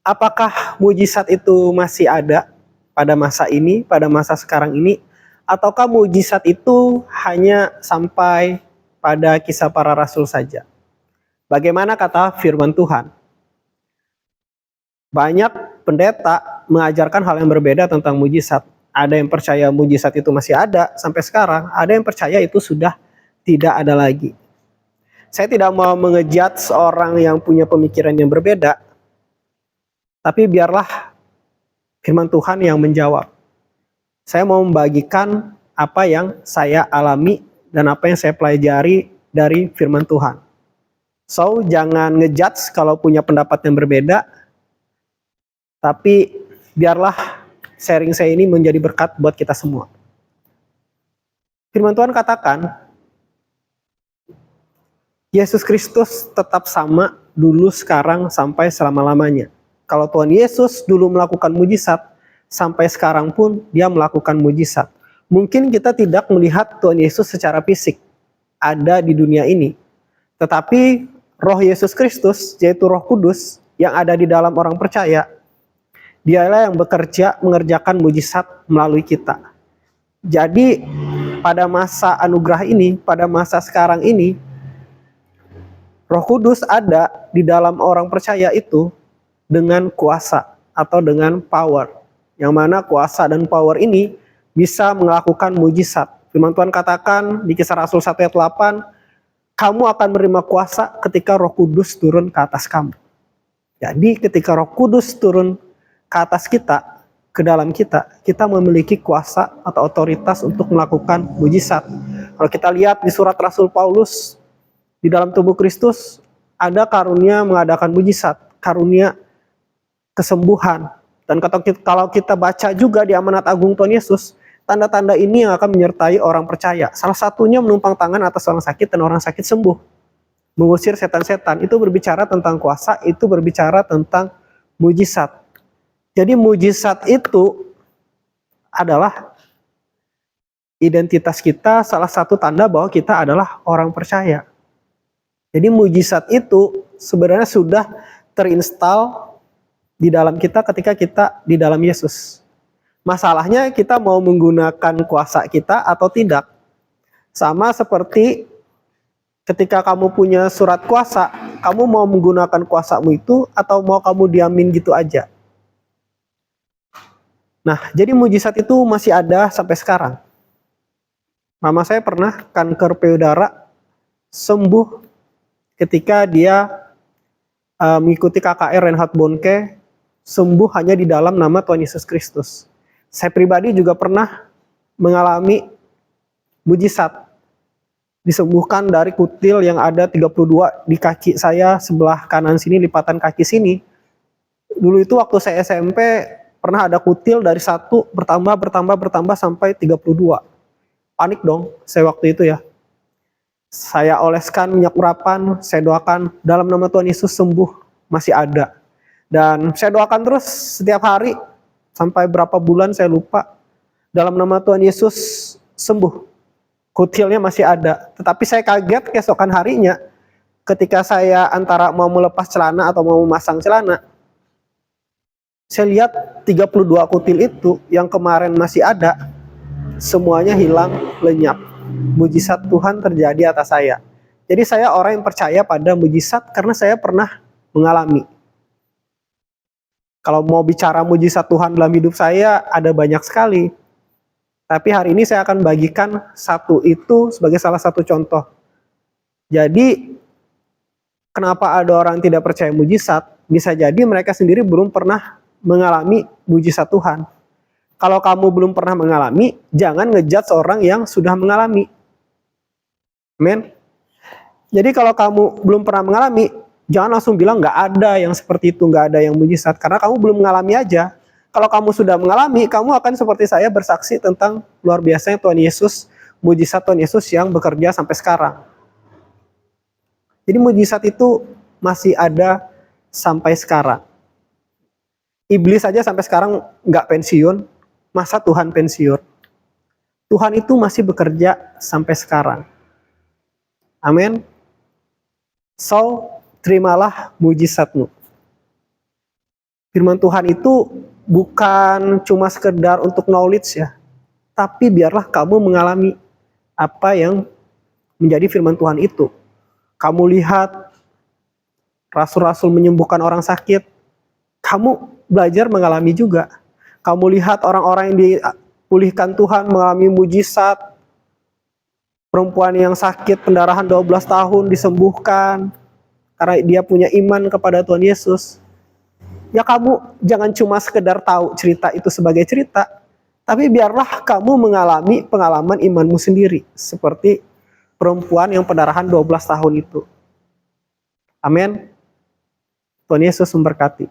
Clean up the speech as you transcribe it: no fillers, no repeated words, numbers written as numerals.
Apakah mujizat itu masih ada pada masa ini, pada masa sekarang ini, ataukah mujizat itu hanya sampai pada kisah para rasul saja? Bagaimana kata firman Tuhan? Banyak pendeta mengajarkan hal yang berbeda tentang mujizat. Ada yang percaya mujizat itu masih ada sampai sekarang, ada yang percaya itu sudah tidak ada lagi. Saya tidak mau mengejat seorang yang punya pemikiran yang berbeda, tapi biarlah firman Tuhan yang menjawab. Saya mau membagikan apa yang saya alami dan apa yang saya pelajari dari firman Tuhan. So, jangan ngejudge kalau punya pendapat yang berbeda, tapi biarlah sharing saya ini menjadi berkat buat kita semua. Firman Tuhan katakan, Yesus Kristus tetap sama dulu, sekarang, sampai selama-lamanya. Kalau Tuhan Yesus dulu melakukan mujizat, sampai sekarang pun dia melakukan mujizat. Mungkin kita tidak melihat Tuhan Yesus secara fisik ada di dunia ini, tetapi Roh Yesus Kristus, yaitu Roh Kudus yang ada di dalam orang percaya, dialah yang bekerja mengerjakan mujizat melalui kita. Jadi pada masa anugerah ini, pada masa sekarang ini, Roh Kudus ada di dalam orang percaya itu dengan kuasa atau dengan power. Yang mana kuasa dan power ini bisa melakukan mujizat. Firman Tuhan katakan di Kisah Rasul 1 ayat 8, kamu akan menerima kuasa ketika Roh Kudus turun ke atas kamu. Jadi ketika Roh Kudus turun ke atas kita, ke dalam kita, kita memiliki kuasa atau otoritas untuk melakukan mujizat. Kalau kita lihat di surat Rasul Paulus, di dalam tubuh Kristus ada karunia mengadakan mujizat, karunia kesembuhan. Dan kalau kita baca juga di amanat agung Tuhan Yesus, tanda-tanda ini yang akan menyertai orang percaya. Salah satunya menumpang tangan atas orang sakit dan orang sakit sembuh. Mengusir setan-setan, itu berbicara tentang kuasa, itu berbicara tentang mujizat. Jadi mujizat itu adalah identitas kita, salah satu tanda bahwa kita adalah orang percaya. Jadi mujizat itu sebenarnya sudah terinstal di dalam kita ketika kita di dalam Yesus. Masalahnya kita mau menggunakan kuasa kita atau tidak. Sama seperti ketika kamu punya surat kuasa, kamu mau menggunakan kuasamu itu atau mau kamu diamin gitu aja. Nah, jadi mujizat itu masih ada sampai sekarang. Mama saya pernah kanker payudara sembuh ketika dia mengikuti KKR Reinhard Bonnke, sembuh hanya di dalam nama Tuhan Yesus Kristus. Saya pribadi juga pernah mengalami mujizat. Disembuhkan dari kutil yang ada 32 di kaki saya sebelah kanan sini, lipatan kaki sini. Dulu itu waktu saya SMP pernah ada kutil dari 1 bertambah sampai 32. Panik dong saya waktu itu ya. Saya oleskan minyak urapan, saya doakan dalam nama Tuhan Yesus sembuh, masih ada. Dan saya doakan terus setiap hari, sampai berapa bulan saya lupa. Dalam nama Tuhan Yesus sembuh, kutilnya masih ada. Tetapi saya kaget keesokan harinya, ketika saya antara mau melepas celana atau mau memasang celana, saya lihat 32 kutil itu yang kemarin masih ada, semuanya hilang lenyap. Mujizat Tuhan terjadi atas saya. Jadi saya orang yang percaya pada mujizat karena saya pernah mengalami. Kalau mau bicara mujizat Tuhan dalam hidup saya ada banyak sekali. Tapi hari ini saya akan bagikan satu itu sebagai salah satu contoh. Jadi kenapa ada orang yang tidak percaya mujizat? Bisa jadi mereka sendiri belum pernah mengalami mujizat Tuhan. Kalau kamu belum pernah mengalami, jangan ngejudge orang yang sudah mengalami. Amen. Jadi kalau kamu belum pernah mengalami, jangan langsung bilang nggak ada yang seperti itu, nggak ada yang mujizat, karena kamu belum mengalami aja. Kalau kamu sudah mengalami, kamu akan seperti saya bersaksi tentang luar biasanya Tuhan Yesus, mujizat Tuhan Yesus yang bekerja sampai sekarang. Jadi mujizat itu masih ada sampai sekarang. Iblis aja sampai sekarang nggak pensiun, masa Tuhan pensiun? Tuhan itu masih bekerja sampai sekarang. Amin. So, terimalah mujizatmu. Firman Tuhan itu bukan cuma sekedar untuk knowledge ya, tapi biarlah kamu mengalami apa yang menjadi firman Tuhan itu. Kamu lihat rasul-rasul menyembuhkan orang sakit, kamu belajar mengalami juga. Kamu lihat orang-orang yang dipulihkan Tuhan mengalami mujizat. Perempuan yang sakit pendarahan 12 tahun disembuhkan karena dia punya iman kepada Tuhan Yesus. Ya kamu jangan cuma sekedar tahu cerita itu sebagai cerita, tapi biarlah kamu mengalami pengalaman imanmu sendiri. Seperti perempuan yang pendarahan 12 tahun itu. Amin. Tuhan Yesus memberkati.